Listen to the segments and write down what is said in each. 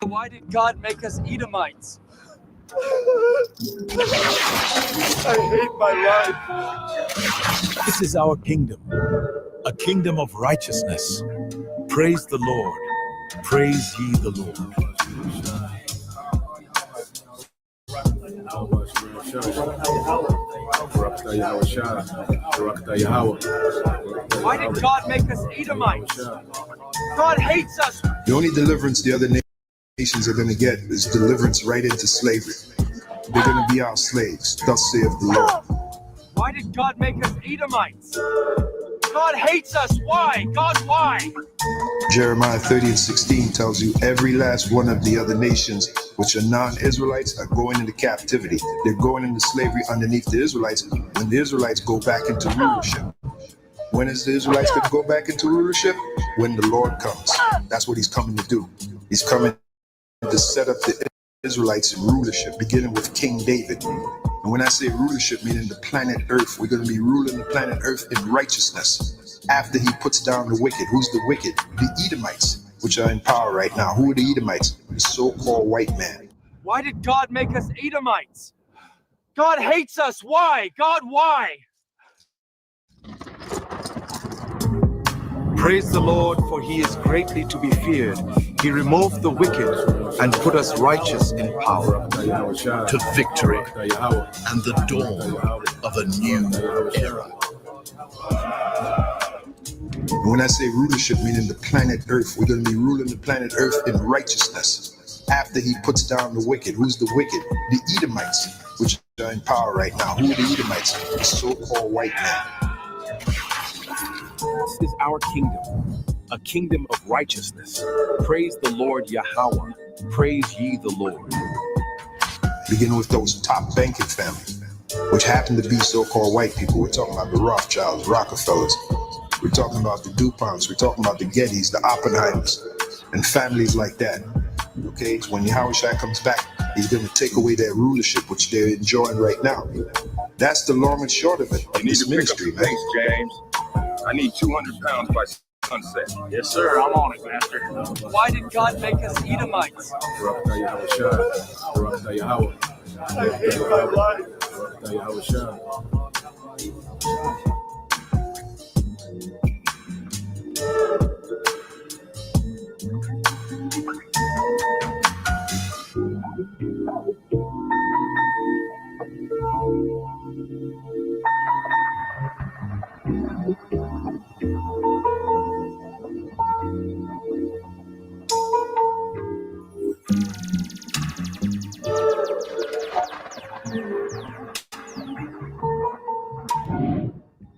Why did God make us Edomites? I hate my life. This is our kingdom, a kingdom of righteousness. Praise the Lord. Praise ye the Lord. Why did God make us Edomites? God hates us. The only deliverance the other nations are going to get is deliverance right into slavery. They're going to be our slaves, thus saith the Lord. Why did God make us Edomites? God hates us. Why? God, why? Jeremiah 30:16 tells you every last one of the other nations, which are non-Israelites, are going into captivity. They're going into slavery underneath the Israelites when the Israelites go back into rulership. When is the Israelites going to go back into rulership? When the Lord comes. That's what he's coming to do. He's coming to set up the Israelites in rulership, beginning with King David. And when I say rulership, meaning the planet Earth, we're going to be ruling the planet Earth in righteousness. After he puts down the wicked. Who's the wicked? The Edomites, which are in power right now. Who are the Edomites? The so-called white man. Why did God make us Edomites? God hates us. Why? God, why? Praise the Lord, for he is greatly to be feared. He removed the wicked and put us righteous in power, to victory and the dawn of a new era. When I say rulership, meaning the planet Earth, we're going to be ruling the planet Earth in righteousness. After he puts down the wicked. Who's the wicked? The Edomites, which are in power right now. Who are the Edomites? The so-called white man. This is our kingdom, a kingdom of righteousness. Praise the Lord Yahweh. Praise ye the Lord. Beginning with those top banking families, which happen to be so-called white people. We're talking about the Rothschilds, Rockefellers. We're talking about the DuPonts. We're talking about the Gettys, the Oppenheimers, and families like that. Okay, so when Yahushua comes back, he's going to take away that rulership, which they're enjoying right now. That's the long and short of it, of this ministry, man. James. I need 200 pounds by sunset. Yes, sir. I'm on it, Master. Why did God make us Edomites? I hate my life.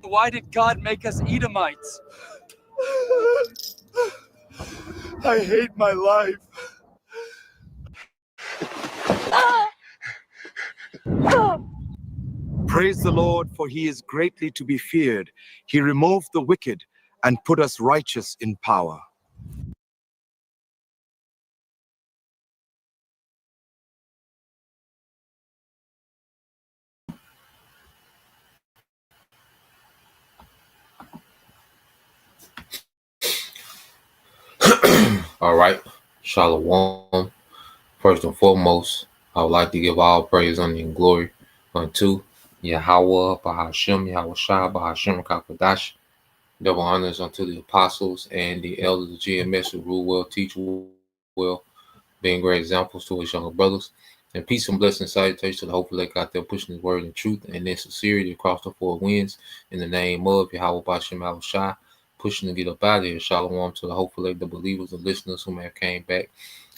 Why did God make us Edomites? I hate my life. Praise the Lord, for he is greatly to be feared. He removed the wicked and put us righteous in power. All right, Shalom. First and foremost, I would like to give all praise, honor, and glory unto Yahweh, Bahashem, Yahushua, Bahashem, Kakadash. Double honors unto the apostles and the elders of GMS who rule well, teach well, being great examples to his younger brothers. And peace and blessing salutations to the hopeful elect out there pushing his word in truth and in sincerity across the four winds in the name of Yahweh, Bahashem, Yahushua. Pushing to get up out of here. Shalom to the hopeful, the believers and listeners who may have came back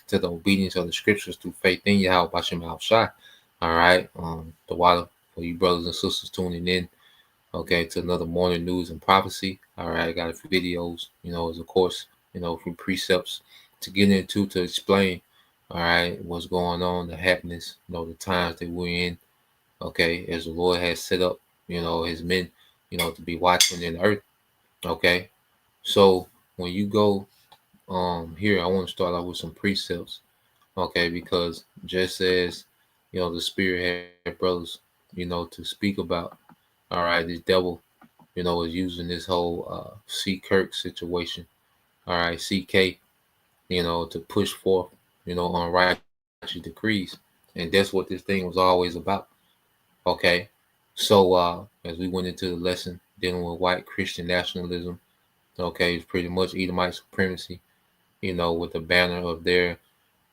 to the obedience of the scriptures through faith in Yahweh Bashem Al-Shai. All right. The water for you brothers and sisters tuning in. Okay, to another morning news and prophecy. All right, I got a few videos, as of course, from precepts to get into to explain, all right, what's going on, the happenings, the times that we're in. Okay, as the Lord has set up, his men, to be watching in the earth. Okay. So when you go here, I want to start out with some precepts, okay, because just as the Spirit had brothers, to speak about, all right, this devil, is using this whole C. Kirk situation, all right, CK, to push forth, unrighteous decrees. And that's what this thing was always about. Okay. So as we went into the lesson dealing with white Christian nationalism, okay, it's pretty much Edomite supremacy, with the banner of their,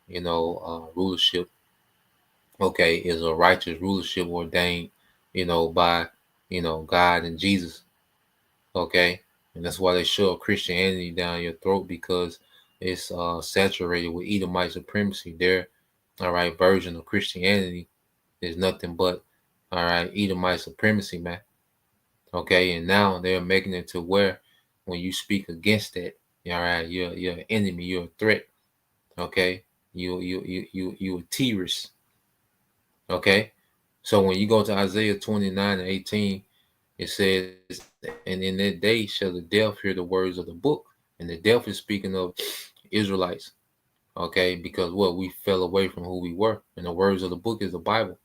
rulership, okay, is a righteous rulership ordained, by, God and Jesus, okay? And that's why they shove Christianity down your throat, because it's saturated with Edomite supremacy. Their, all right, version of Christianity is nothing but, all right, Edomite supremacy, man. Okay, and now they're making it to where when you speak against that, all right, you're an enemy, you're a threat. Okay, you a terrorist. Okay, so when you go to Isaiah 29 and 18, it says, "And in that day shall the deaf hear the words of the book." And the deaf is speaking of Israelites. Okay, because what, we fell away from who we were, and the words of the book is the Bible.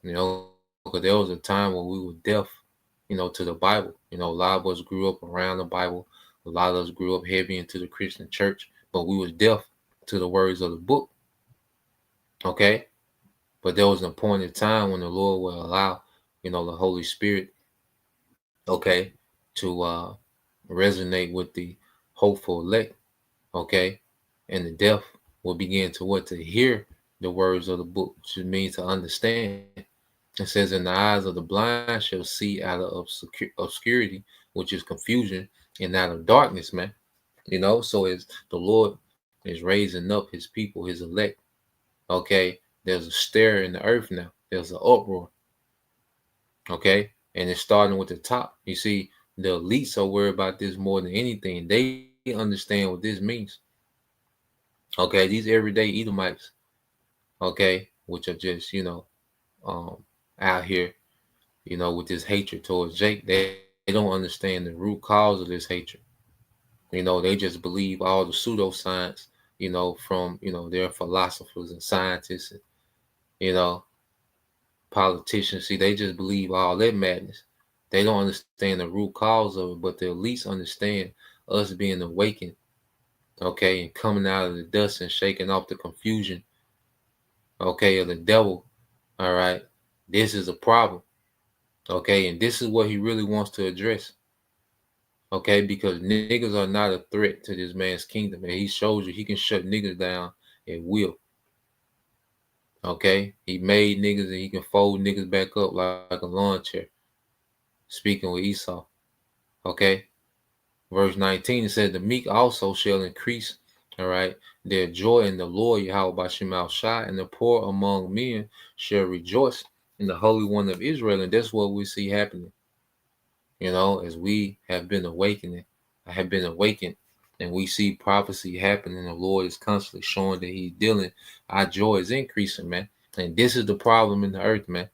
Because there was a time when we were deaf, to the Bible. A lot of us grew up around the Bible. A lot of us grew up heavy into the Christian church, but we was deaf to the words of the book. Okay, but there was an appointed time when the Lord will allow, the Holy Spirit, okay, to resonate with the hopeful elect, okay, and the deaf will begin to to hear the words of the book, which means to understand. It says, "And the eyes of the blind shall see out of obscurity," which is confusion, and out of darkness, man. So as the Lord is raising up his people, his elect, okay, there's a stir in the earth now. There's an uproar, okay, and it's starting with the top. You see, the elites are worried about this more than anything. They understand what this means. Okay, these everyday Edomites, okay, which are just, out here, with this hatred towards Jake. They don't understand the root cause of this hatred. They just believe all the pseudoscience, from, their philosophers and scientists and, you know, politicians. See, they just believe all that madness. They don't understand the root cause of it, but they at least understand us being awakened, okay, and coming out of the dust and shaking off the confusion, okay, of the devil. All right. This is a problem. Okay, and this is what he really wants to address. Okay, because niggas are not a threat to this man's kingdom, and he shows you he can shut niggas down at will. Okay, he made niggas and he can fold niggas back up like a lawn chair. Speaking with Esau. Okay, verse 19, it said, "The meek also shall increase, all right, their joy in the Lord Yahweh Bashim Shai, and the poor among men shall rejoice in the Holy One of Israel." And that's what we see happening. As we have been awakening, I have been awakened, and we see prophecy happening. The Lord is constantly showing that he's dealing. Our joy is increasing, man. And this is the problem in the earth, man.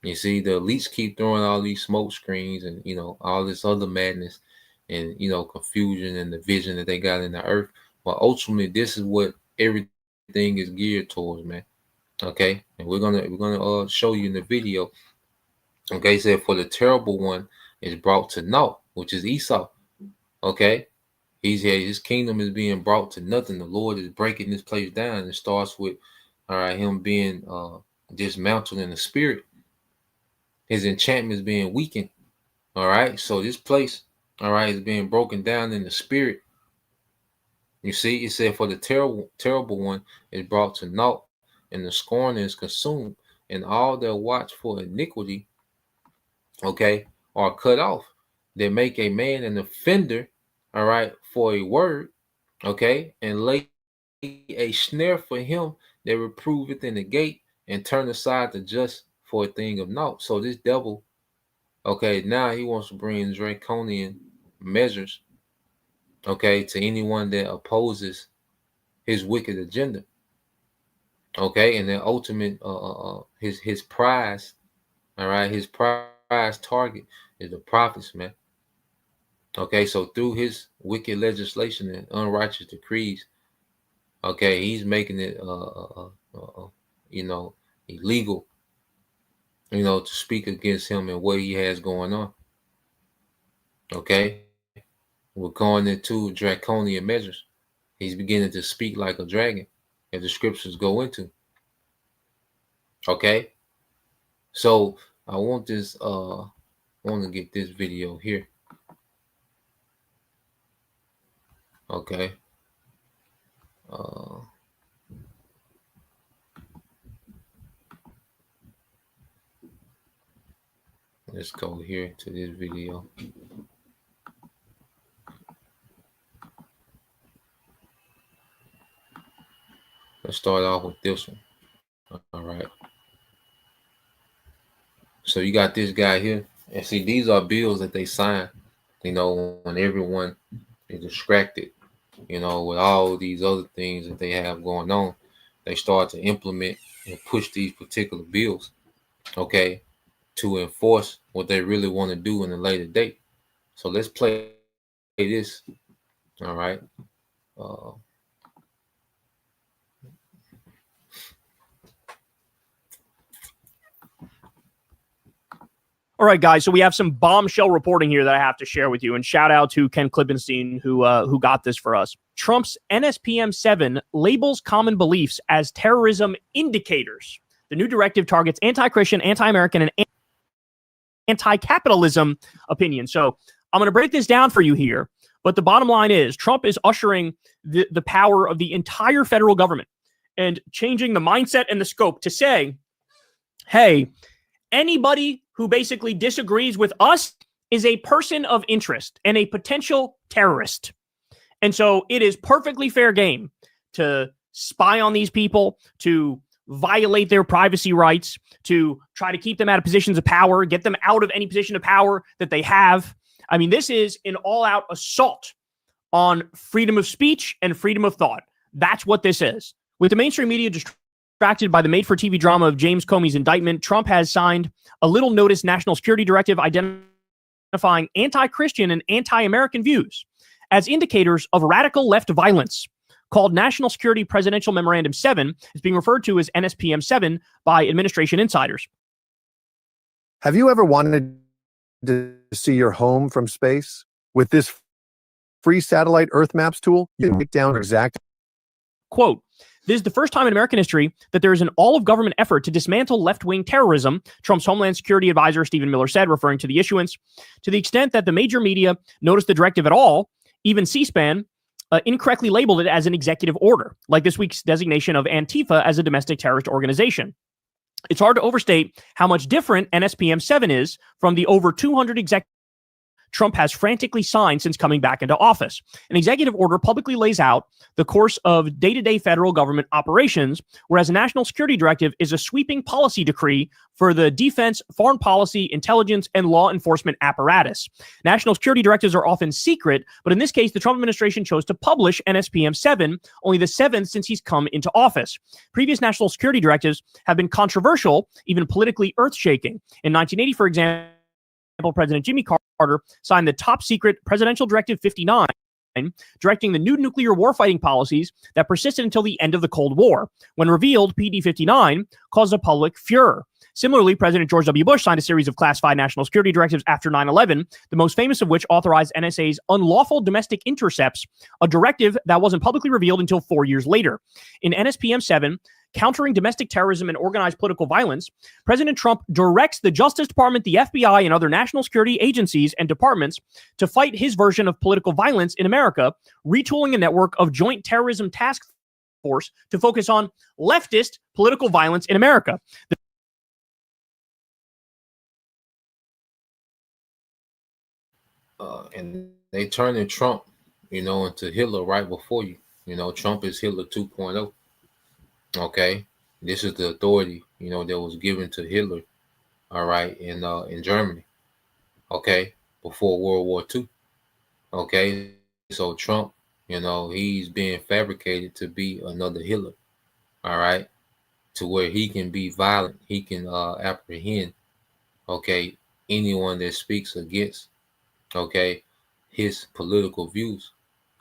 You see, the elites keep throwing all these smoke screens and, all this other madness and, confusion and the vision that they got in the earth. But ultimately, this is what everything is geared towards, man. Okay. And we're gonna show you in the video. Okay, it said, "For the terrible one is brought to naught," which is Esau. Okay, his kingdom is being brought to nothing. The Lord is breaking this place down. It starts with, all right, him being dismantled in the spirit. His enchantment is being weakened. All right, so this place, all right, is being broken down in the spirit. You see, it said, "For the terrible one is brought to naught, and the scorner is consumed, and all that watch for iniquity, okay, are cut off. They make a man an offender, all right, for a word, okay, and lay a snare for him that reproveth in the gate, and turn aside the just for a thing of naught." So this devil, okay, now he wants to bring draconian measures, okay, to anyone that opposes his wicked agenda, okay, and the ultimate, his prize, all right, his prize target is the prophets, man. Okay, so through his wicked legislation and unrighteous decrees, okay, he's making it, illegal, to speak against him and what he has going on. Okay, we're going into draconian measures. He's beginning to speak like a dragon, as the scriptures go into. Okay, so I want this. I want to get this video here. Okay. Let's go here to this video. Let's start off with this one. All right. So you got this guy here, and see, these are bills that they sign. You know, when everyone is distracted, you know, with all these other things that they have going on, they start to implement and push these particular bills, okay, to enforce what they really want to do in a later date. So let's play this. All right. All right, guys. So we have some bombshell reporting here that I have to share with you, and shout out to Ken Klippenstein who got this for us. Trump's NSPM 7 labels common beliefs as terrorism indicators. The new directive targets anti-Christian, anti-American, and anti-capitalism opinions. So I'm going to break this down for you here, but the bottom line is Trump is ushering the power of the entire federal government and changing the mindset and the scope to say, hey, anybody who basically disagrees with us is a person of interest and a potential terrorist. And so it is perfectly fair game to spy on these people, to violate their privacy rights, to try to keep them out of positions of power, get them out of any position of power that they have. I mean, this is an all-out assault on freedom of speech and freedom of thought. That's what this is. With the mainstream media distracted by the made-for-TV drama of James Comey's indictment, Trump has signed a little-noticed national security directive identifying anti-Christian and anti-American views as indicators of radical left violence. Called National Security Presidential Memorandum 7, is being referred to as NSPM 7 by administration insiders. Have you ever wanted to see your home from space? With this free satellite Earth Maps tool, you can take down exact. Quote, this is the first time in American history that there is an all-of-government effort to dismantle left-wing terrorism, Trump's Homeland Security advisor Stephen Miller said, referring to the issuance. To the extent that the major media noticed the directive at all, even C-SPAN incorrectly labeled it as an executive order, like this week's designation of Antifa as a domestic terrorist organization. It's hard to overstate how much different NSPM 7 is from the over 200 executives Trump has frantically signed since coming back into office. An executive order publicly lays out the course of day-to-day federal government operations, whereas a national security directive is a sweeping policy decree for the defense, foreign policy, intelligence, and law enforcement apparatus. National security directives are often secret, but in this case, the Trump administration chose to publish NSPM 7, only the seventh since he's come into office. Previous national security directives have been controversial, even politically earth-shaking. In 1980, for example, President Jimmy Carter signed the top secret Presidential Directive 59, directing the new nuclear warfighting policies that persisted until the end of the Cold War. When revealed, PD 59 caused a public furor. Similarly, President George W. Bush signed a series of classified national security directives after 9/11, the most famous of which authorized NSA's unlawful domestic intercepts, a directive that wasn't publicly revealed until 4 years later. In NSPM 7, countering domestic terrorism and organized political violence, President Trump directs the Justice Department, the FBI, and other national security agencies and departments to fight his version of political violence in America, retooling a network of joint terrorism task force to focus on leftist political violence in America. And they turning Trump, into Hitler right before you. Trump is Hitler 2.0. Okay, this is the authority, that was given to Hitler, all right, in Germany, okay, before World War II. Okay, so Trump, he's being fabricated to be another Hitler, all right, to where he can be violent, he can apprehend, okay, anyone that speaks against, okay, his political views,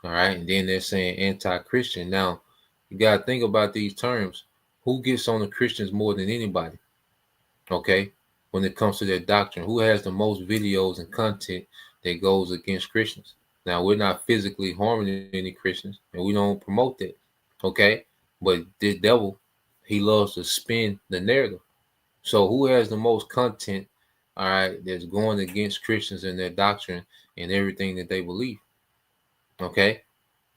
all right, and then they're saying anti-Christian. Now, you got to think about these terms. Who gets on the Christians more than anybody? Okay, when it comes to their doctrine, who has the most videos and content that goes against Christians? Now, we're not physically harming any Christians, and we don't promote that, okay? But this devil, he loves to spin the narrative. So who has the most content, all right, that's going against Christians and their doctrine and everything that they believe, okay?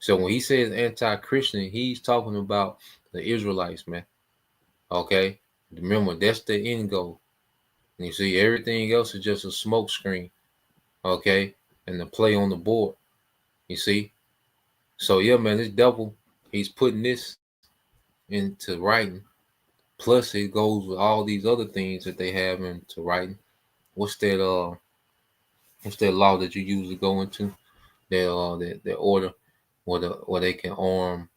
So when he says anti-Christian, he's talking about the Israelites, man, okay? Remember, that's the end goal. You see, everything else is just a smoke screen, okay? And the play on the board, you see? So yeah, man, this devil, he's putting this into writing. Plus, it goes with all these other things that they have into writing. What's that law that you usually go into? That order where they can arm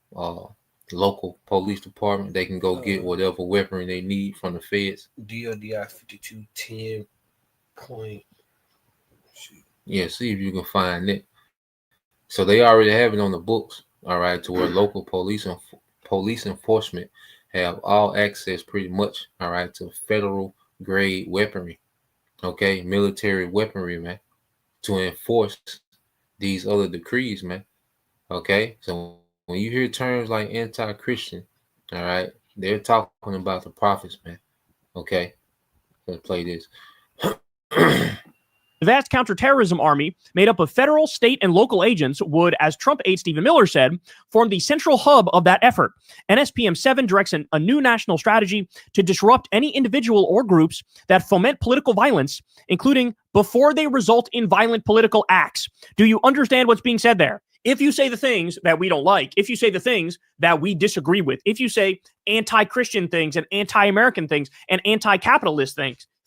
local police department. They can go get whatever weapon they need from the feds. DODI 5210 point. Yeah, see if you can find it. So they already have it on the books, all right, to where local police enforcement have all access pretty much, all right, to federal grade weaponry, okay, military weaponry, man, to enforce these other decrees, man. Okay, so when you hear terms like anti-Christian, all right, they're talking about the prophets, man. Okay, let's play this. The vast counterterrorism army, made up of federal, state, and local agents, would, as Trump aide Stephen Miller said, form the central hub of that effort. NSPM 7 directs a new national strategy to disrupt any individual or groups that foment political violence, including before they result in violent political acts. Do you understand what's being said there? If you say the things that we don't like, if you say the things that we disagree with, if you say anti-Christian things and anti-American things and anti-capitalist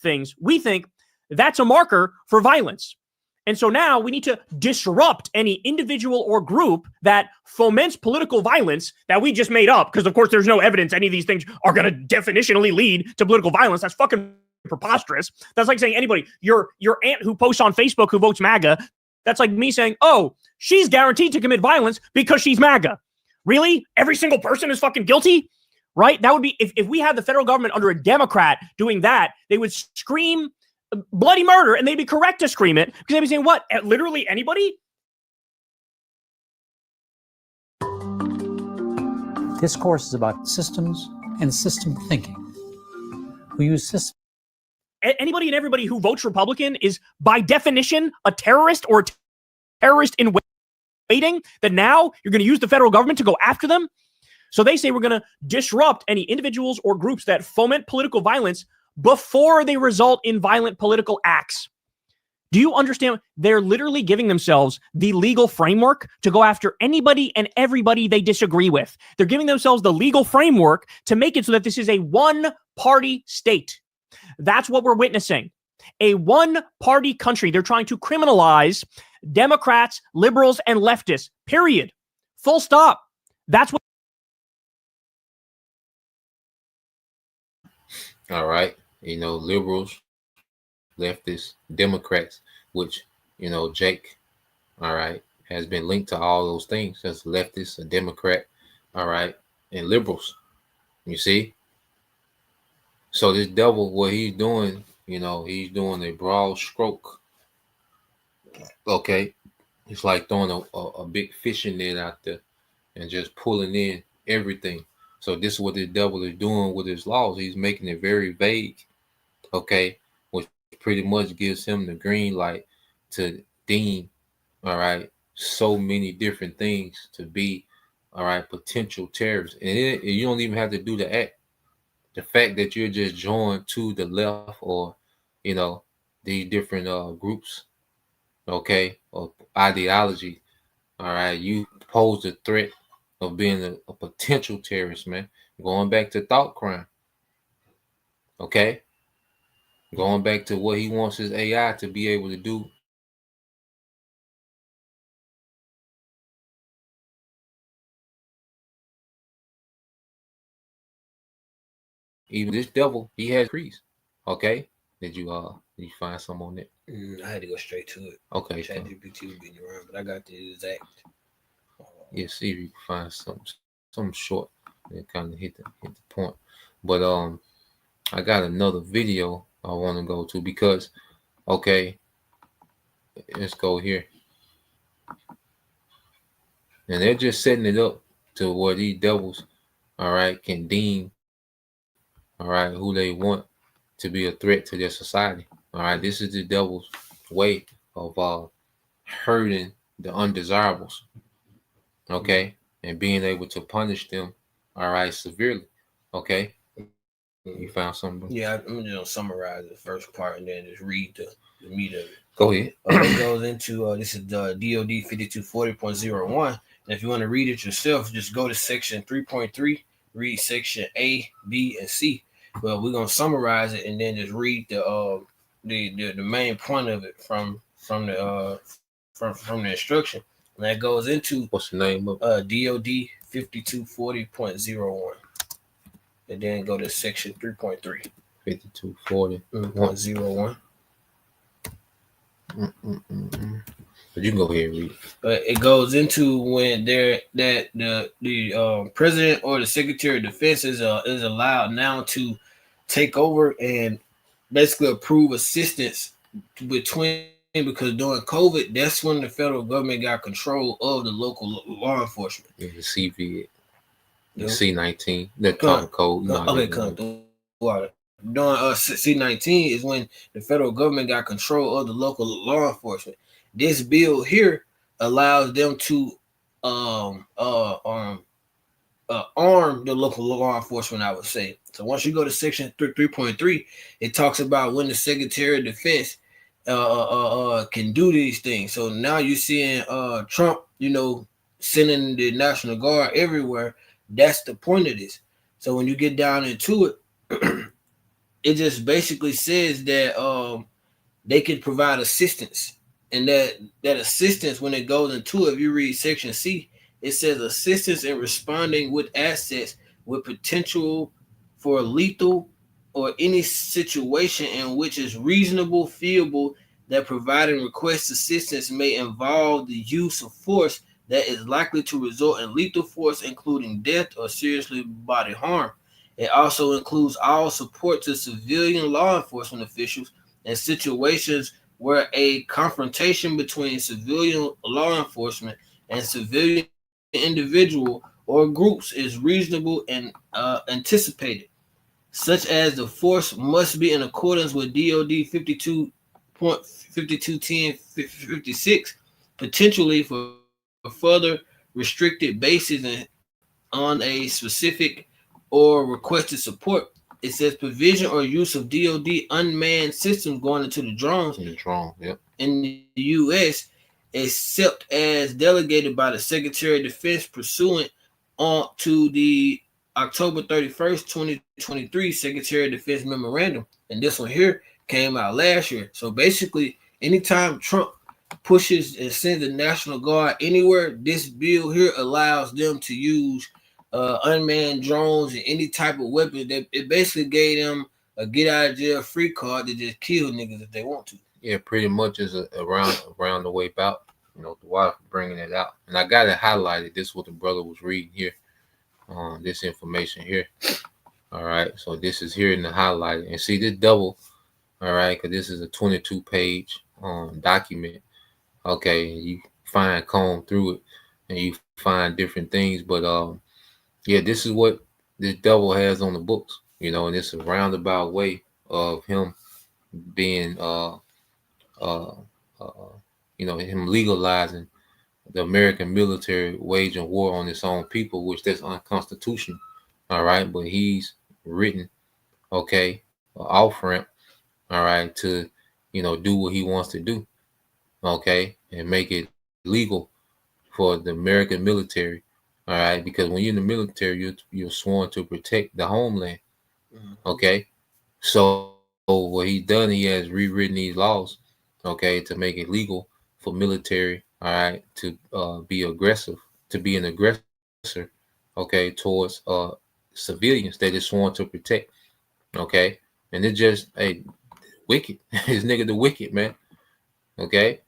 things, we think that's a marker for violence. And so now we need to disrupt any individual or group that foments political violence that we just made up. Because, of course, there's no evidence any of these things are going to definitionally lead to political violence. That's fucking preposterous. That's like saying anybody, your aunt who posts on Facebook who votes MAGA, that's like me saying, oh, she's guaranteed to commit violence because she's MAGA. Really? Every single person is fucking guilty? Right? That would be, if we had the federal government under a Democrat doing that, they would scream bloody murder, and they'd be correct to scream it because they'd be saying, what? Literally anybody? This course is about systems and system thinking. We use systems. Anybody and everybody who votes Republican is by definition a terrorist or a terrorist in waiting, that now you're going to use the federal government to go after them. So they say we're going to disrupt any individuals or groups that foment political violence before they result in violent political acts. Do you understand? They're literally giving themselves the legal framework to go after anybody and everybody they disagree with. They're giving themselves the legal framework to make it so that this is a one-party state. That's what we're witnessing. A one-party country. They're trying to criminalize Democrats, liberals, and leftists. Period. Full stop. That's what. All right. Liberals, leftists, Democrats, which, Jake, all right, has been linked to all those things. That's leftist, a Democrat, all right, and liberals. You see? So this devil, what he's doing, he's doing a broad stroke. Okay? It's like throwing a big fishing net out there and just pulling in everything. So this is what the devil is doing with his laws. He's making it very vague. Okay, which pretty much gives him the green light to deem, all right, so many different things to be, all right, potential terrorists. And you don't even have to do the act. The fact that you're just joined to the left or, these different groups, okay, or ideology, all right, you pose the threat of being a potential terrorist, man. Going back to thought crime, okay? Going back to what he wants his AI to be able to do. Even this devil, he has increased. Okay? Did you find some on it? I had to go straight to it. Okay. ChatGPT was being around, but I got the exact. Yeah, see if you can find something short that kind of hit the point. But I got another video I want to go to because, okay, let's go here. And they're just setting it up to where these devils, all right, can deem, all right, who they want to be a threat to their society. All right, this is the devil's way of hurting the undesirables, okay, and being able to punish them, all right, severely. Okay, you found something? Yeah, I'm just gonna summarize the first part and then just read the meat of it. Go ahead. It goes into this is the DOD 5240.01. And if you want to read it yourself, just go to section 3.3, read section A, B, and C. Well, we're gonna summarize it and then just read the main point of it from the instruction. And that goes into What's the name of DOD 5240.01. And then go to section 3.3. 5240.01. But you can go ahead and read it. But it goes into when the president or the secretary of defense is allowed now to take over and basically approve assistance between, because during COVID, that's when the federal government got control of the local law enforcement. Yeah, the CV, the C-19, the code. Okay, come through. During C-19 is when the federal government got control of the local law enforcement. This bill here allows them to arm the local law enforcement, I would say. So once you go to section 3.3, it talks about when the Secretary of Defense can do these things. So now you're seeing Trump, sending the National Guard everywhere. That's the point of this. So when you get down into it, it just basically says that they can provide assistance. And that assistance, when it goes into it, if you read section C, it says assistance in responding with assets with potential for lethal or any situation in which is reasonable, feasible, that providing request assistance may involve the use of force that is likely to result in lethal force, including death or seriously bodily harm. It also includes all support to civilian law enforcement officials in situations where a confrontation between civilian law enforcement and civilian individual or groups is reasonable and anticipated, such as the force must be in accordance with DOD 52.521056, potentially for further restricted bases and on a specific or requested support. It says provision or use of DOD unmanned systems going into the drones in the U.S., except as delegated by the Secretary of Defense pursuant to the October 31st, 2023 Secretary of Defense memorandum. And this one here came out last year. So basically, anytime Trump pushes and sends the National Guard anywhere, this bill here allows them to use unmanned drones and any type of weapon. That it basically gave them a get out of jail free card to just kill niggas if they want to. Yeah, pretty much is around the way about, the wife bringing it out. And I got it highlighted. This is what the brother was reading here. This information here. All right, so this is here in the highlight. And see this double, all right, because this is a 22-page document. Okay, you comb through it and you find different things. But yeah, this is what this devil has on the books, and it's a roundabout way of him being him legalizing the American military waging war on its own people, which that's unconstitutional. All right, but he's written, okay, off ramp, all right, to do what he wants to do, okay, and make it legal for the American military, all right, because when you're in the military, you're sworn to protect the homeland, okay. So what he's done, he has rewritten these laws, okay, to make it legal for military, all right, to be aggressive, to be an aggressor, okay, towards civilians that is sworn to protect, okay, and it's just wicked. This nigga the wicked, man, okay.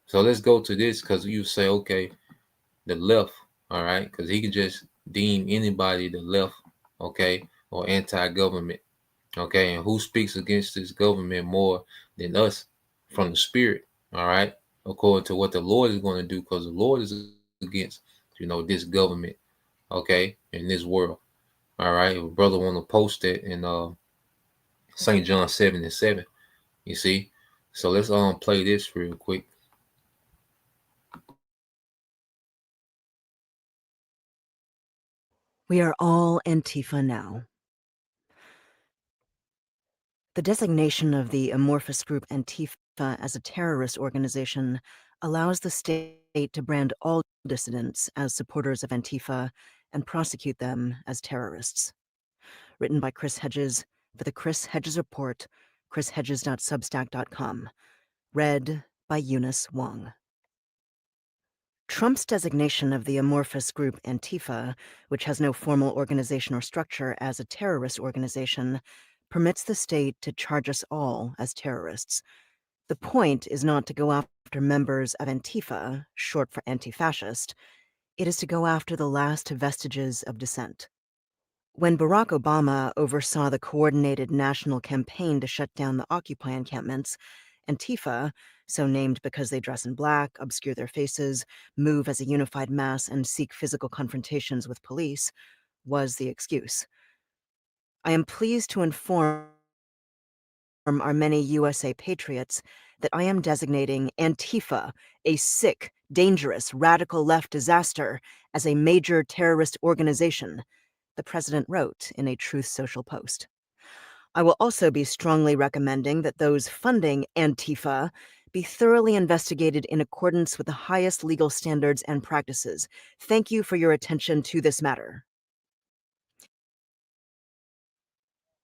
So let's go to this, because you say, okay, the left, all right, because he can just deem anybody the left, okay, or anti-government, okay, and who speaks against this government more than us from the spirit, all right, according to what the Lord is going to do, because the Lord is against this government, okay, in this world. All right, if a brother want to post it in St. John 7:7, you see. So let's play this real quick. We are all Antifa now. The designation of the amorphous group Antifa as a terrorist organization allows the state to brand all dissidents as supporters of Antifa and prosecute them as terrorists. Written by Chris Hedges for the Chris Hedges Report, chrishedges.substack.com. Read by Eunice Wong. Trump's designation of the amorphous group Antifa, which has no formal organization or structure, as a terrorist organization, permits the state to charge us all as terrorists. The point is not to go after members of Antifa, short for anti-fascist. It is to go after the last vestiges of dissent. When Barack Obama oversaw the coordinated national campaign to shut down the Occupy encampments, Antifa, so named because they dress in black, obscure their faces, move as a unified mass, and seek physical confrontations with police, was the excuse. I am pleased to inform our many USA patriots that I am designating Antifa, a sick, dangerous, radical left disaster, as a major terrorist organization, the president wrote in a Truth Social post. I will also be strongly recommending that those funding Antifa be thoroughly investigated in accordance with the highest legal standards and practices. Thank you for your attention to this matter.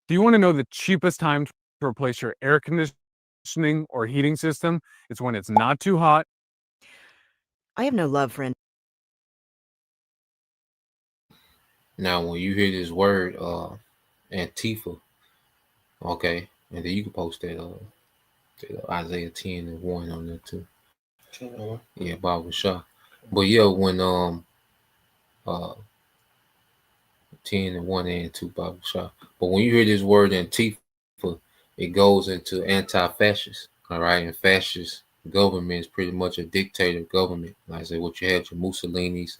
Do you want to know the cheapest time to replace your air conditioning or heating system? It's when it's not too hot. I have no love for Now, when you hear this word, Antifa, okay, and then you can post that Isaiah 10:1 on there too. 10:1. Yeah, Bible Shah. But yeah, when 10:1 and 2 Bible Shah. But when you hear this word Antifa, it goes into anti-fascist. All right, and fascist government is pretty much a dictator government. Like I say, what you had, your Mussolinis,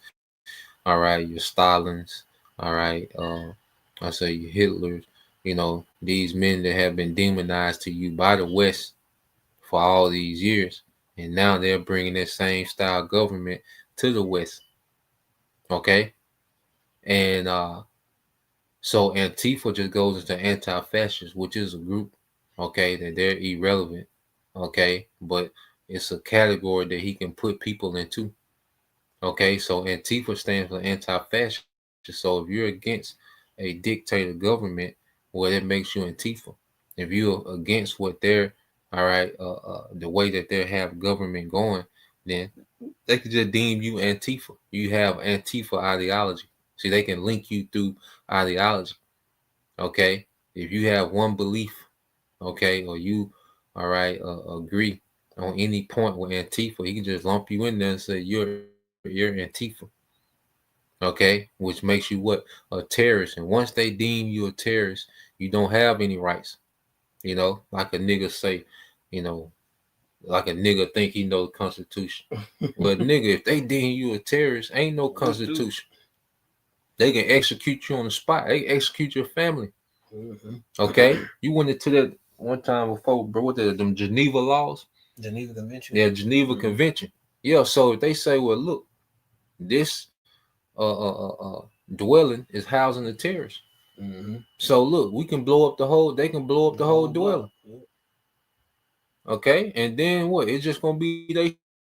all right, your Stalins, all right, I say your Hitlers, these men that have been demonized to you by the West for all these years, and now they're bringing that same style government to the West, okay? And so Antifa just goes into anti-fascist, which is a group, okay, that they're irrelevant, okay, but it's a category that he can put people into. Okay, so Antifa stands for anti-fascist. So if you're against a dictator government, well, it makes you Antifa. If you're against what they're, all right, the way that they have government going, then they could just deem you Antifa. You have Antifa ideology. See, they can link you through ideology. Okay, if you have one belief, okay, or you, all right, agree on any point with Antifa, he can just lump you in there and say you're Antifa. Okay, which makes you what? A terrorist. And once they deem you a terrorist, you don't have any rights. Like a nigga say, like a nigga think he know the Constitution. But nigga, if they deem you a terrorist, ain't no Constitution. They can execute you on the spot. They can execute your family. Mm-hmm. Okay, you went into that one time before, bro. What them Geneva laws? Geneva Convention. Yeah, Geneva Convention. Yeah. So if they say, well, look, this dwelling is housing the terrorists. Mm-hmm. So look, we can blow up the whole. They can blow up the whole dwelling. Yeah. Okay, and then what? It's just gonna be their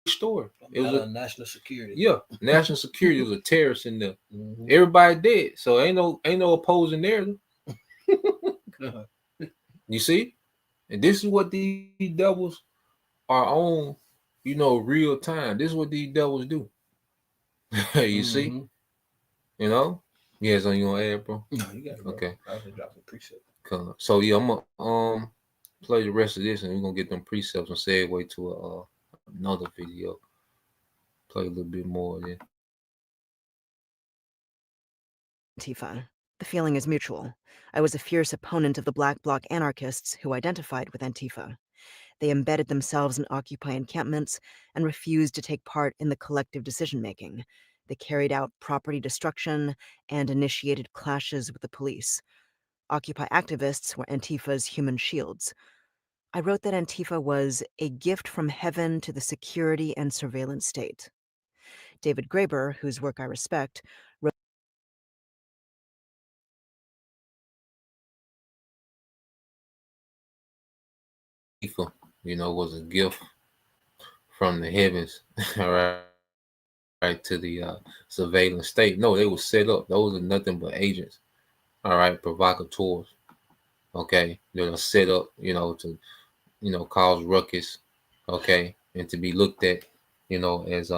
story. It was a national security. Yeah, national security. Was a terrorist in there. Mm-hmm. Everybody dead. So ain't no opposing narrative. You see, and this is what these devils are on. Real time. This is what these devils do. You see. Yes, on your ad, bro. No, you got it, bro. Okay. I was just dropping precepts. Cool. So yeah, I'm gonna play the rest of this, and we're gonna get them precepts and segue to another video. Play a little bit more of it. Antifa. The feeling is mutual. I was a fierce opponent of the Black Bloc anarchists who identified with Antifa. They embedded themselves in Occupy encampments and refused to take part in the collective decision-making. They carried out property destruction and initiated clashes with the police. Occupy activists were Antifa's human shields. I wrote that Antifa was a gift from heaven to the security and surveillance state. David Graeber, whose work I respect, wrote Antifa, was a gift from the heavens, all right, to the surveillance state. No, they were set up. Those are nothing but agents, all right, provocateurs, okay, that are set up, to, cause ruckus, okay, and to be looked at, as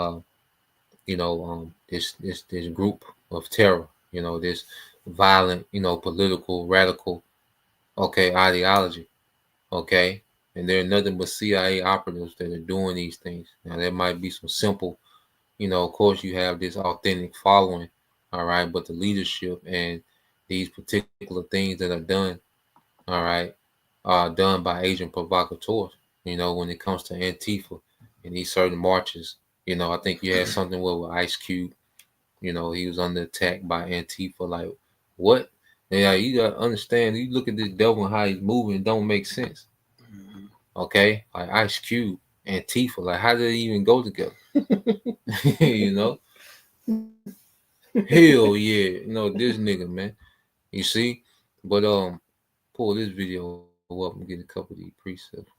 this group of terror, this violent, political, radical, okay, ideology, okay, and they're nothing but CIA operatives that are doing these things. Now there might be some simple, of course you have this authentic following, all right, but the leadership and these particular things that are done, all right, are done by agent provocateurs. When it comes to Antifa and these certain marches, I think you had something with Ice Cube. He was under attack by Antifa. Like, what? Yeah, you gotta understand. You look at this devil and how he's moving, it don't make sense. Okay, like Ice Cube, Antifa. Like, how did it even go together? Hell yeah, this nigga, man. You see, but pull this video up and get a couple of these precepts.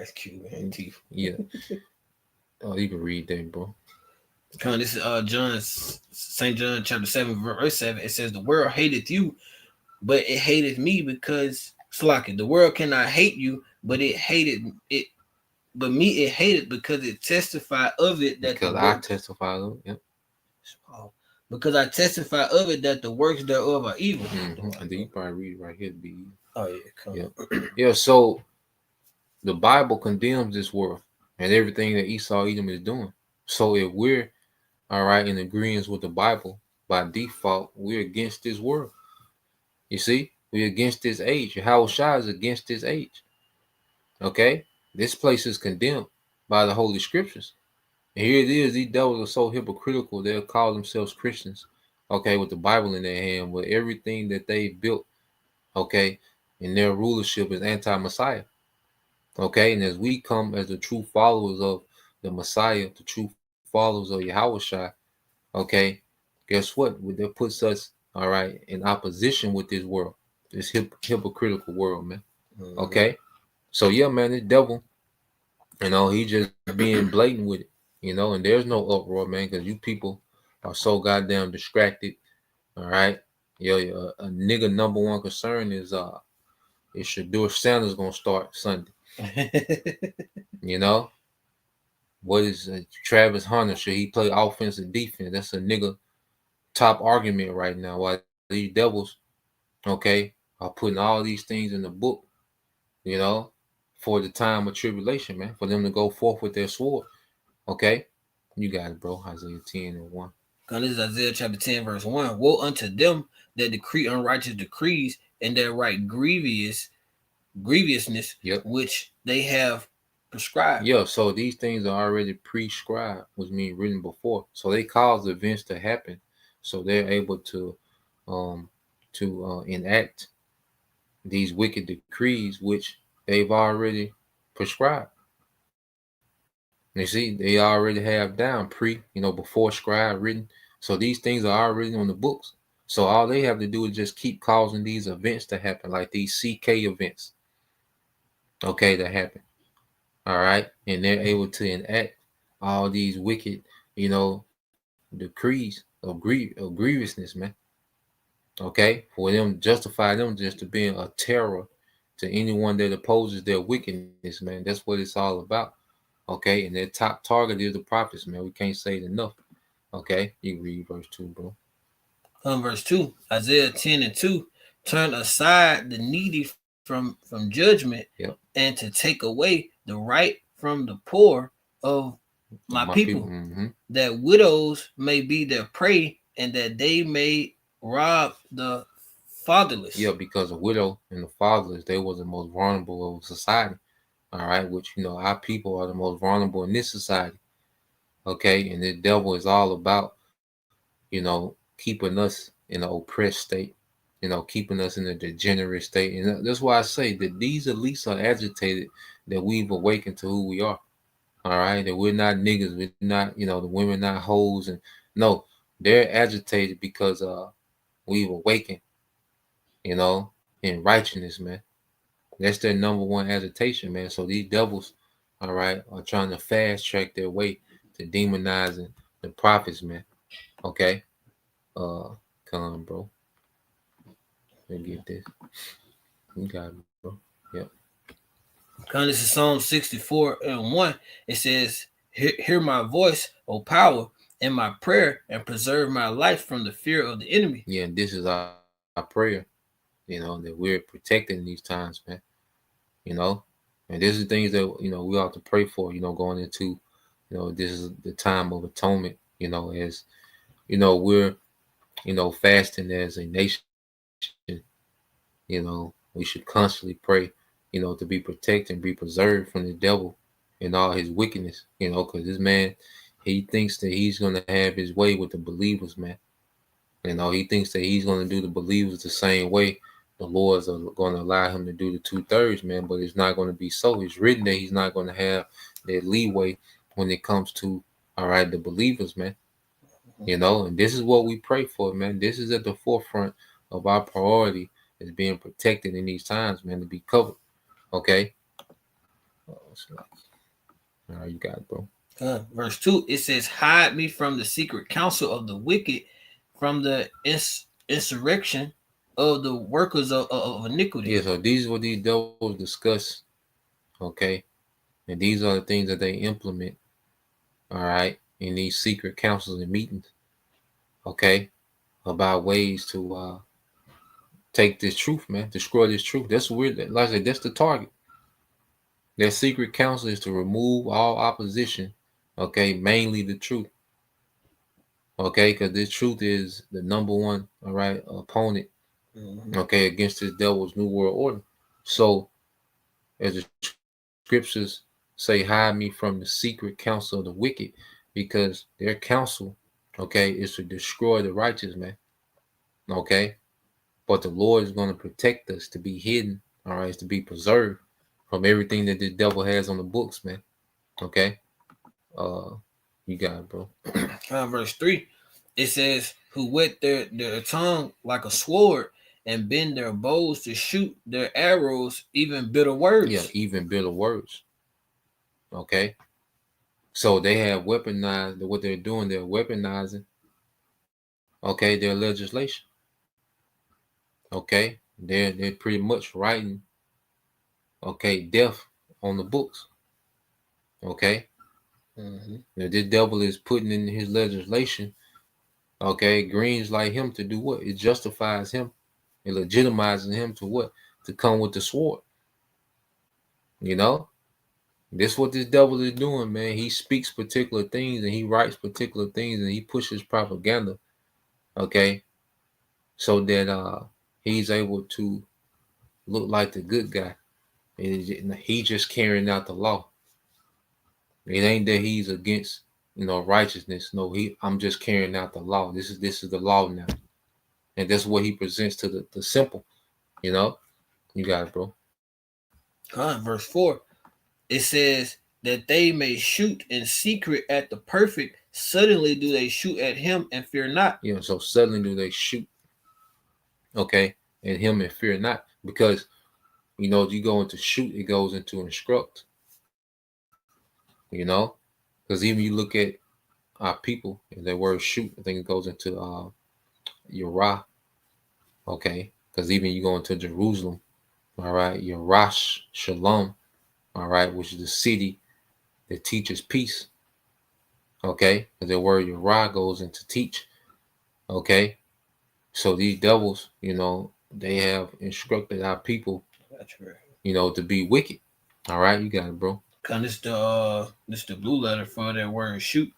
Ice Cube and Antifa. Yeah. Oh, you can read that, bro. This is St. John chapter 7, verse 7. It says, the world hateth you, but it hateth me because the world cannot hate you, but it hated it. But me it hated because it testified of it that because I testify of it. Yep. Because I testify of it that the works thereof are evil. Mm-hmm. And then you probably read it right here. Oh yeah, come. Yeah. So the Bible condemns this world and everything that Esau Edom is doing. So if we're all right in agreement with the Bible, by default, we're against this world. You see, we're against this age. Yahushua is against this age. Okay, this place is condemned by the Holy Scriptures. And here it is, these devils are so hypocritical, they'll call themselves Christians, okay, with the Bible in their hand, with everything that they built, okay, and their rulership is anti-Messiah, okay, and as we come as the true followers of the Messiah, the true followers of Yahushua, okay, guess what? That puts us, all right, in opposition with this world, this hypocritical world, man, okay, so yeah, man, this devil, he just being blatant with it. And there's no uproar, man, because you people are so goddamn distracted. All right. A nigga number one concern is Shador Sanders gonna start Sunday. What is Travis Hunter? Should he play offense and defense? That's a nigga top argument right now. Why these devils, okay, are putting all these things in the book, for the time of tribulation, man, for them to go forth with their sword. Okay, you got it, bro. Isaiah 10 and 1. This is Isaiah chapter 10, verse 1. Woe unto them that decree unrighteous decrees and that write grievousness, which they have prescribed. Yeah, so these things are already prescribed, which means written before. So they cause events to happen, so they're able to enact these wicked decrees, which they've already prescribed. You see, they already have down before scribe written. So these things are already on the books. So all they have to do is just keep causing these events to happen, like these CK events. Okay, that happen. All right. And they're able to enact all these wicked, decrees of grievousness, man. Okay. For them, justify them just to being a terror to anyone that opposes their wickedness, man. That's what it's all about. Okay, and their top target is the prophets, man. We can't say it enough. Okay, you read verse 2, bro. Verse 2, Isaiah 10 and 2. Turn aside the needy from judgment, and to take away the right from the poor of my people. That widows may be their prey, and that they may rob the fatherless. Yeah, because a widow and the fatherless, they was the most vulnerable of society. all right, which, you know, our people are the most vulnerable in this society, okay? And the devil is all about, you know, keeping us in an oppressed state, you know, keeping us in a degenerate state. And that's why I say that these elites are agitated that we've awakened to who we are, all right? That we're not niggas, we're not, you know, the women not hoes. And no, they're agitated because we've awakened, you know, in righteousness, man. That's their number one agitation, man. So these devils, all right, are trying to fast track their way to demonizing the prophets, man. Okay? Come on, bro. Let me get this. You got it, bro. Yep. This is Psalm 64 and 1. It says, hear my voice, O power, and my prayer, and preserve my life from the fear of the enemy. Yeah, and this is our prayer, you know, that we're protected in these times, man. You know, and this is things that, you know, we ought to pray for, you know, going into, you know, this is the time of atonement, you know, as, you know, we're, you know, fasting as a nation, you know, we should constantly pray, you know, to be protected and be preserved from the devil and all his wickedness, you know, because this man, he thinks that he's going to have his way with the believers, man. You know, he thinks that he's going to do the believers the same way the Lords are going to allow him to do the 2/3, man, but it's not going to be so. It's written that he's not going to have that leeway when it comes to, all right, the believers, man. You know, and this is what we pray for, man. This is at the forefront of our priority, is being protected in these times, man, to be covered. Okay? All right, you got it, bro. Verse 2, it says, hide me from the secret counsel of the wicked, from the insurrection of the workers of iniquity. Yeah, so these are what these devils discuss, okay? And these are the things that they implement, all right, in these secret councils and meetings, okay, about ways to take this truth, man, destroy this truth. That's weird. Like I said, that's the target. Their secret counsel is to remove all opposition, okay, mainly the truth, okay, because this truth is the number one, all right, opponent, okay, against this devil's new world order. So, as the scriptures say, hide me from the secret counsel of the wicked, because their counsel, okay, is to destroy the righteous, man, okay, but the Lord is going to protect us to be hidden, all right, to be preserved from everything that the devil has on the books, man. Okay. You got it, bro. Verse 3, it says, who wet their tongue like a sword, and bend their bows to shoot their arrows, even bitter words. Yeah, even bitter words. Okay. So they have weaponized what they're doing, they're weaponizing, okay, their legislation. Okay. They're pretty much writing, okay, death on the books. Okay. Now, this devil is putting in his legislation, okay, greens like him to do what? It justifies him. It legitimizes him to what? To come with the sword. You know? This what this devil is doing, man. He speaks particular things and he writes particular things and he pushes propaganda, okay, so that he's able to look like the good guy. He just carrying out the law. It ain't that he's against, you know, righteousness. No, I'm just carrying out the law. This is the law now. And that's what he presents to the simple, you know. You got it, bro. Verse 4, it says that they may shoot in secret at the perfect. Suddenly do they shoot at him and fear not. Yeah, so suddenly do they shoot, okay, at him and fear not. Because, you know, if you go into shoot, it goes into instruct. You know, because even you look at our people, and the word shoot, I think it goes into Yerah, okay, because even you go into Jerusalem, all right, Yerash Shalom, all right, which is the city that teaches peace, okay, because the word Yerah goes into teach, okay. So these devils, you know, they have instructed our people, you know, to be wicked. All right, you got it, bro. This the blue letter for that word shoot.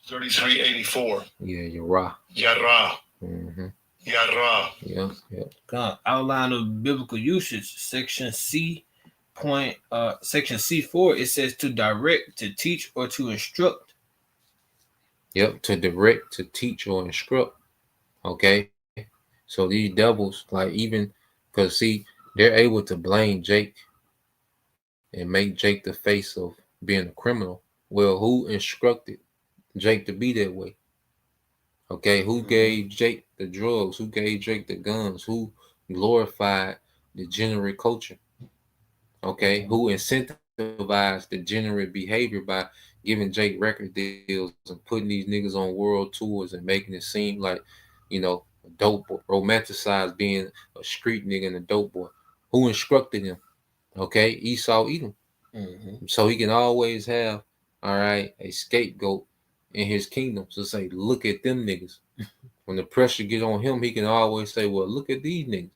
3384. Yeah, Yerah. Yara. Mm-hmm. Yara. Yeah, yeah. Outline of biblical usage, section C, section C4, it says to direct, to teach, or to instruct. Yep, to direct, to teach, or instruct. Okay, so these devils, like, even because see, they're able to blame Jake and make Jake the face of being a criminal. Well, who instructed Jake to be that way? Okay, who gave Jake the drugs? Who gave Jake the guns? Who glorified degenerate culture? Okay, who incentivized degenerate behavior by giving Jake record deals and putting these niggas on world tours and making it seem like, dope, romanticized being a street nigga and a dope boy? Who instructed him? Okay, Esau Edom. So he can always have, all right, a scapegoat in his kingdom. So say, look at them niggas. When the pressure get on him, he can always say, well, look at these niggas.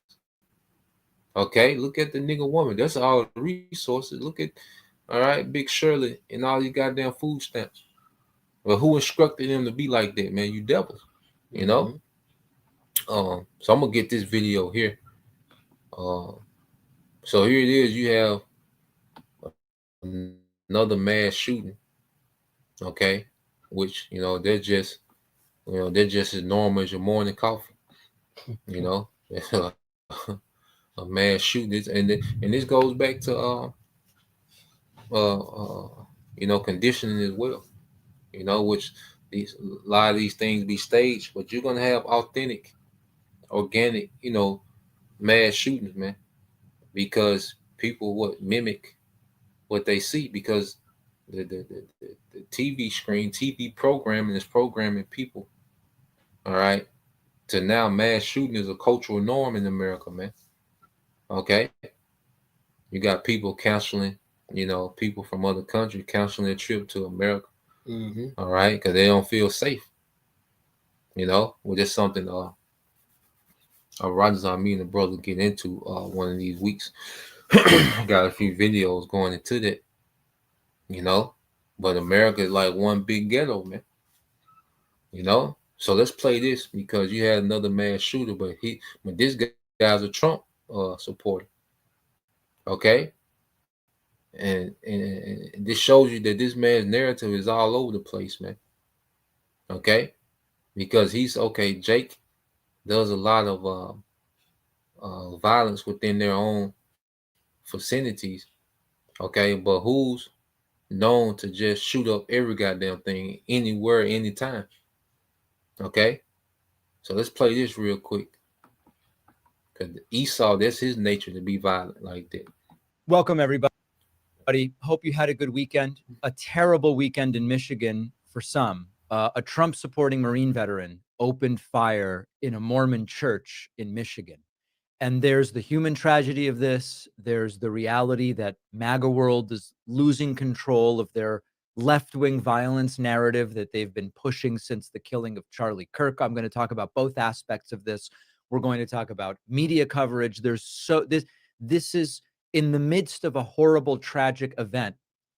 Okay, look at the nigga woman. That's all the resources. Look at, all right, Big Shirley and all these goddamn food stamps. Well, who instructed them to be like that, man? You devils. You know? So I'm gonna get this video here. So here it is. You have another mass shooting. Okay, which they're just as normal as your morning coffee. A mass shooting, and this goes back to conditioning as well. Which a lot of these things be staged, but you're gonna have authentic, organic, mass shootings, man, because people mimic what they see, because the TV screen, TV programming is programming people. All right, to now mass shooting is a cultural norm in America, man. Okay, you got people canceling, people from other countries canceling their trip to America. All right, because they don't feel safe. Which is something Rogers on me and the brother get into one of these weeks. Got a few videos going into that. But America is like one big ghetto, man. So let's play this, because you had another mass shooter, but this guy's a Trump supporter. Okay, and this shows you that this man's narrative is all over the place, man. Okay, because Jake does a lot of violence within their own vicinities. Okay, but who's known to just shoot up every goddamn thing, anywhere, anytime? Okay, so let's play this real quick, because Esau, that's his nature, to be violent like that. Welcome, everybody. Hope you had a good weekend. A terrible weekend in Michigan for some. A Trump-supporting Marine veteran opened fire in a Mormon church in Michigan. And there's the human tragedy of this. There's the reality that MAGA world is losing control of their left-wing violence narrative that they've been pushing since the killing of Charlie Kirk. I'm going to talk about both aspects of this. We're going to talk about media coverage. This is in the midst of a horrible, tragic event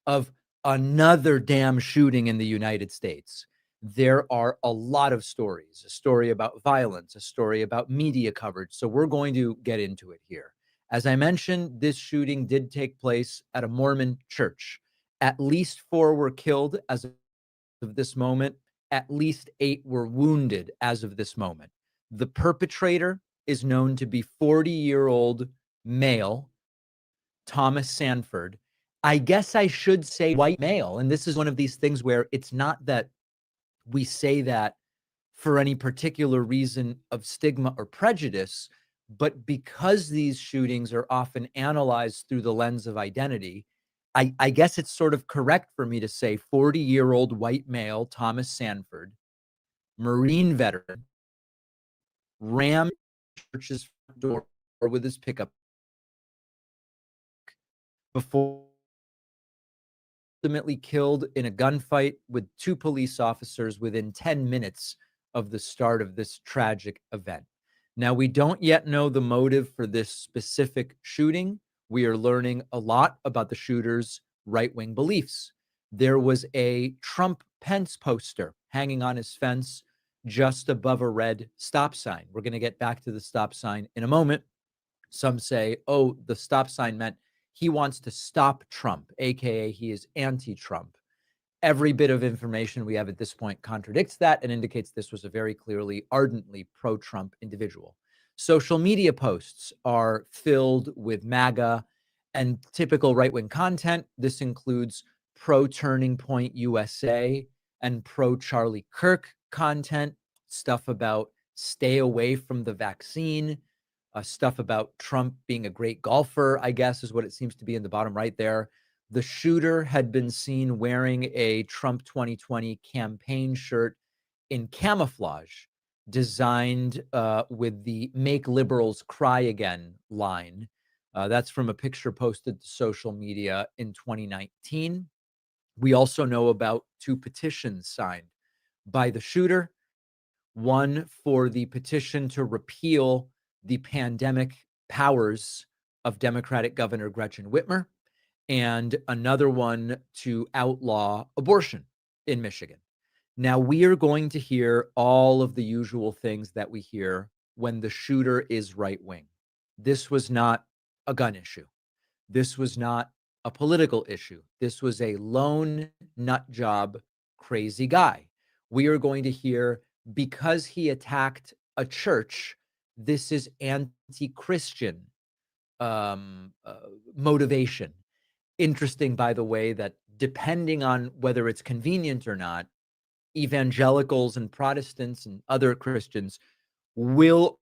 of another damn shooting in the United States. There are a lot of stories, a story about violence, a story about media coverage. So we're going to get into it here. As I mentioned, this shooting did take place at a Mormon church. At least 4 were killed as of this moment. At least 8 were wounded as of this moment. The perpetrator is known to be 40-year-old male, Thomas Sanford. I guess I should say white male. And this is one of these things where it's not that we say that for any particular reason of stigma or prejudice, but because these shootings are often analyzed through the lens of identity, I guess it's sort of correct for me to say 40-year-old white male Thomas Sanford, Marine veteran, rammed church's door with his pickup before ultimately killed in a gunfight with 2 police officers within 10 minutes of the start of this tragic event. Now, we don't yet know the motive for this specific shooting. We are learning a lot about the shooter's right-wing beliefs. There was a Trump-Pence poster hanging on his fence just above a red stop sign. We're going to get back to the stop sign in a moment. Some say, oh, the stop sign meant He wants to stop Trump, aka he is anti-Trump. Every bit of information we have at this point contradicts that and indicates this was a very clearly, ardently pro-Trump individual. Social media posts are filled with MAGA and typical right-wing content. This includes pro-Turning Point USA and pro-Charlie Kirk content, stuff about stay away from the vaccine, stuff about Trump being a great golfer, I guess is what it seems to be in the bottom right there. The shooter had been seen wearing a Trump 2020 campaign shirt in camouflage, designed with the Make Liberals Cry Again line. That's from a picture posted to social media in 2019. We also know about 2 petitions signed by the shooter, one for the petition to repeal the pandemic powers of Democratic Governor Gretchen Whitmer, and another one to outlaw abortion in Michigan. Now, we are going to hear all of the usual things that we hear when the shooter is right-wing. This was not a gun issue. This was not a political issue. This was a lone nut job, crazy guy. We are going to hear, because he attacked a church, this is anti-Christian motivation. Interesting, by the way, that depending on whether it's convenient or not, evangelicals and Protestants and other Christians will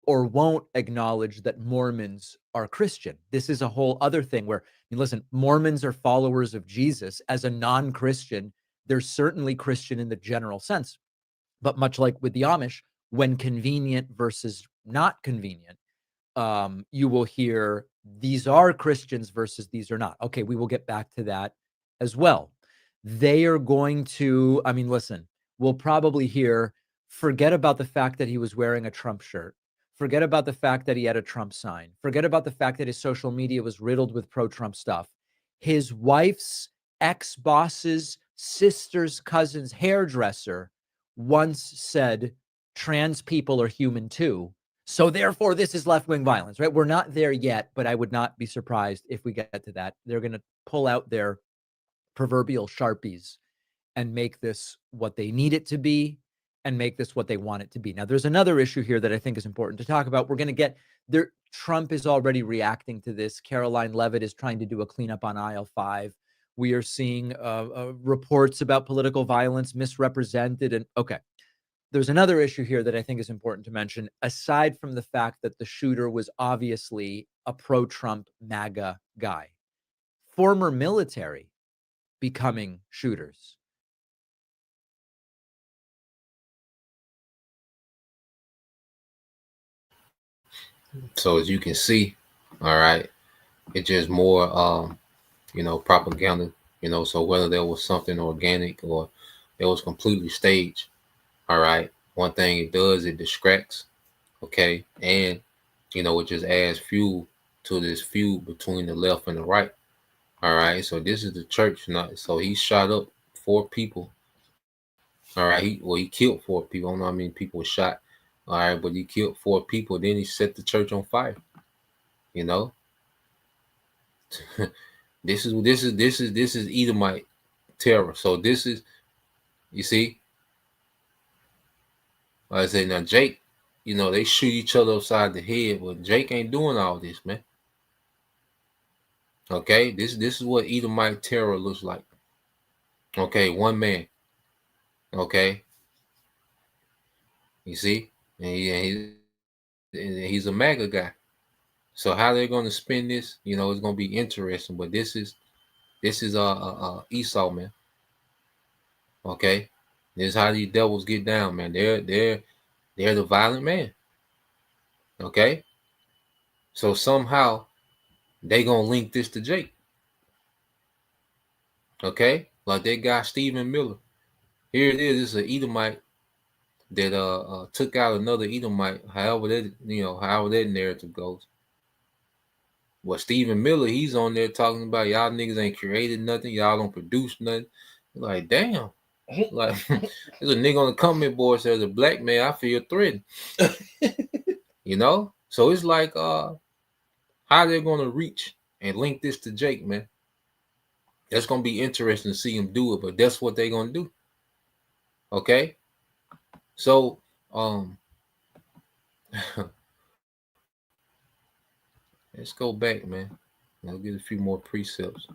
or won't acknowledge that Mormons are Christian. This is a whole other thing where, I mean, listen, Mormons are followers of Jesus. As a non-Christian, they're certainly Christian in the general sense. But much like with the Amish, when convenient versus not convenient, you will hear these are Christians versus these are not. Okay, we will get back to that as well. They are going to, I mean, listen, we'll probably hear, forget about the fact that he was wearing a Trump shirt. Forget about the fact that he had a Trump sign. Forget about the fact that his social media was riddled with pro-Trump stuff. His wife's ex-boss's sister's cousin's hairdresser once said, trans people are human too. So therefore, this is left-wing violence, right? We're not there yet, but I would not be surprised if we get to that. They're going to pull out their proverbial Sharpies and make this what they need it to be and make this what they want it to be. Now, there's another issue here that I think is important to talk about. We're going to get there. Trump is already reacting to this. Caroline Leavitt is trying to do a cleanup on aisle 5. We are seeing reports about political violence misrepresented. And okay, there's another issue here that I think is important to mention, aside from the fact that the shooter was obviously a pro-Trump MAGA guy. Former military becoming shooters. So as you can see, all right, it's just more, propaganda, so whether there was something organic or it was completely staged, all right, one thing it does, it distracts, okay, and, it just adds fuel to this feud between the left and the right, all right, so this is the church, so he shot up 4 people, all right, he killed 4 people, I don't know how many people were shot, all right, but he killed 4 people, then he set the church on fire, This is Edomite terror. So this is, you see, like I say now, Jake, they shoot each other upside the head, but Jake ain't doing all this, man. Okay, this is what Edomite terror looks like. Okay, one man. Okay, you see, and he's a MAGA guy. So how they're going to spin this, it's going to be interesting. But this is Esau, man. Okay, this is how these devils get down, man. They're the violent man. Okay, so somehow they gonna link this to Jake. Okay, like that guy Stephen Miller. Here it is. It's an Edomite that took out another Edomite. However that narrative goes. Well, Stephen Miller, he's on there talking about y'all niggas ain't created nothing. Y'all don't produce nothing. Like, damn. Like, there's a nigga on the comment board says, a black man, I feel threatened. So it's like, how they're going to reach and link this to Jake, man. That's gonna be interesting to see him do it, but that's what they're gonna do. Okay, so let's go back, man. I'll get a few more precepts.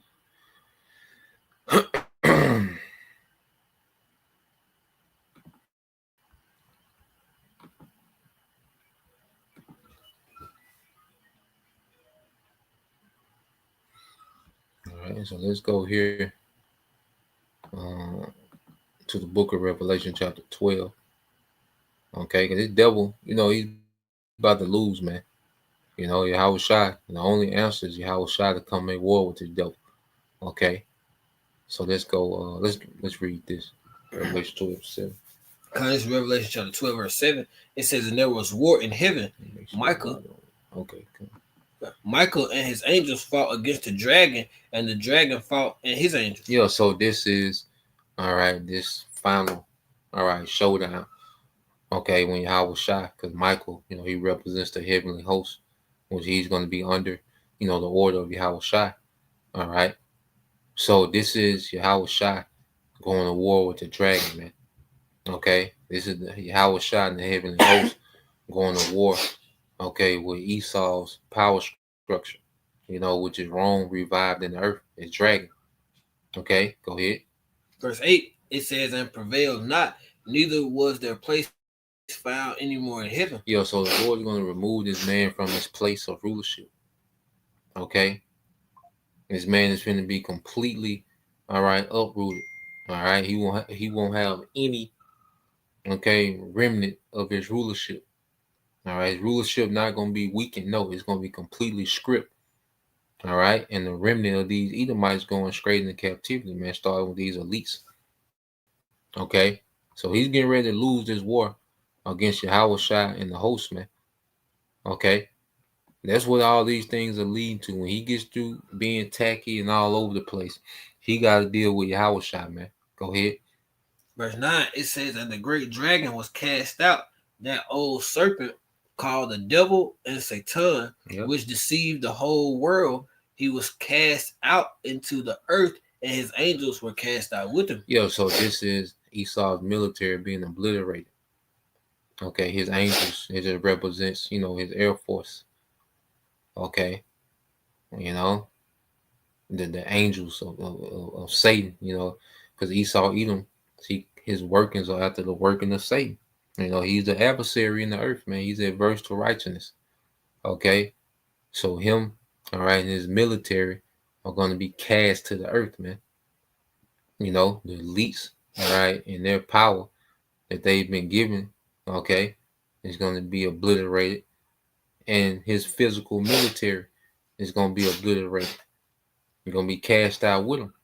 All right, so let's go here to the book of Revelation, chapter 12. Okay, because this devil, he's about to lose, man. Yahweh Shai, the only answer is Yahweh Shai to come make war with this devil. Okay, so let's go. Let's read this. Revelation 12:7. This is Revelation chapter 12, verse 7. It says, and there was war in heaven. Michael and his angels fought against the dragon, and the dragon fought and his angels. Yeah, so this is this final showdown. Okay, when Yahweh Shai, because Michael, he represents the heavenly host, which he's going to be under, the order of Yahweh Shai. All right. So this is Yahweh Shai going to war with the dragon, man. Okay, this is Yahweh Shai and the heavenly host going to war, okay, with Esau's power structure, which is Rome revived in the earth. It's dragon. Okay, go ahead. Verse 8, it says, and prevailed not, neither was their place found anymore in heaven. Yeah, so the Lord is going to remove this man from his place of rulership. Okay, this man is going to be completely, uprooted. All right, he won't have any, remnant of his rulership. All right, his rulership not going to be weakened. No, it's going to be completely stripped. All right, and the remnant of these Edomites going straight into captivity, man, starting with these elites. Okay, so he's getting ready to lose this war against Yahweh Shai and the host, man. Okay, that's what all these things are leading to. When he gets through being tacky and all over the place, he got to deal with Yahweh Shai, man. Go ahead. Verse 9, it says, and the great dragon was cast out, that old serpent called the devil and Satan, which deceived the whole world. He was cast out into the earth, and his angels were cast out with him. Yeah, so this is Esau's military being obliterated. Okay, his angels, it just represents, his air force. Okay, the angels of Satan, because Esau, Edom, his workings are after the working of Satan. He's the adversary in the earth, man. He's adverse to righteousness. Okay, so him, and his military are going to be cast to the earth, man. The elites, and their power that they've been given, is going to be obliterated, and his physical military is going to be obliterated. You're going to be cast out with him.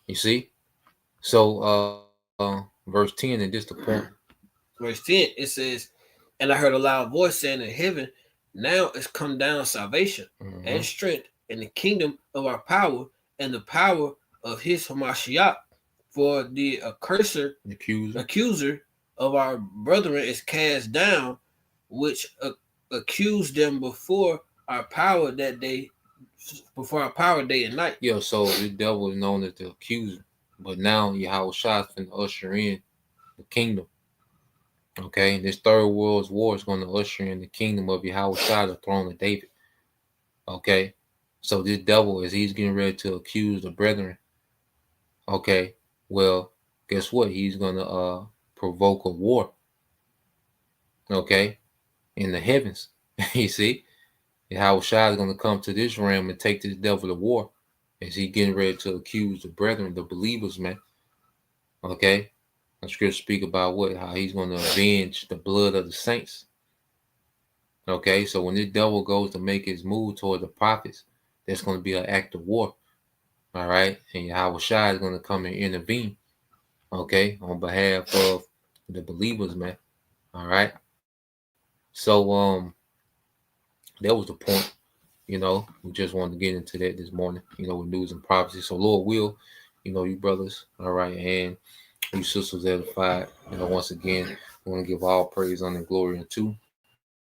You see? So, verse 10, and this the point. Verse 10, it says, and I heard a loud voice saying in heaven, now is come down salvation and strength and the kingdom of our power and the power of his Hamashiach, for the accuser of our brethren is cast down, which accused them before our power day and night. Yeah, so the devil is known as the accuser, but now Yahweh Shai is going to usher in the kingdom. Okay, this third world's war is going to usher in the kingdom of Yahweh Shai, the throne of David. Okay, so this devil, as he's getting ready to accuse the brethren, okay, well, guess what? He's going to provoke a war, okay, in the heavens. You see, Yahweh Shai is going to come to this realm and take this devil to war as he getting ready to accuse the brethren, the believers, man. Okay. The scripture speak about how he's going to avenge the blood of the saints. Okay, so when this devil goes to make his move toward the prophets, that's going to be an act of war. All right, and Yahweh Shai is going to come and intervene. Okay, on behalf of the believers, man. All right. So that was the point. We just wanted to get into that this morning. With news and prophecy. So Lord will, you brothers, all right, and you sisters edified. Once again, we want to give all praise, honor, and glory unto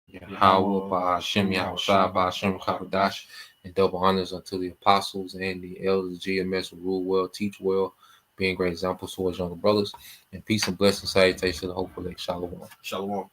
Yahweh, Ba'ashem, Yahweh Shai, Ba'ashem, Kabadash, and double honors unto the apostles and the elders of GMS who rule well, teach well, being great examples towards younger brothers. And peace and blessing salutation to the hopeful elect. Shalom. Shalom.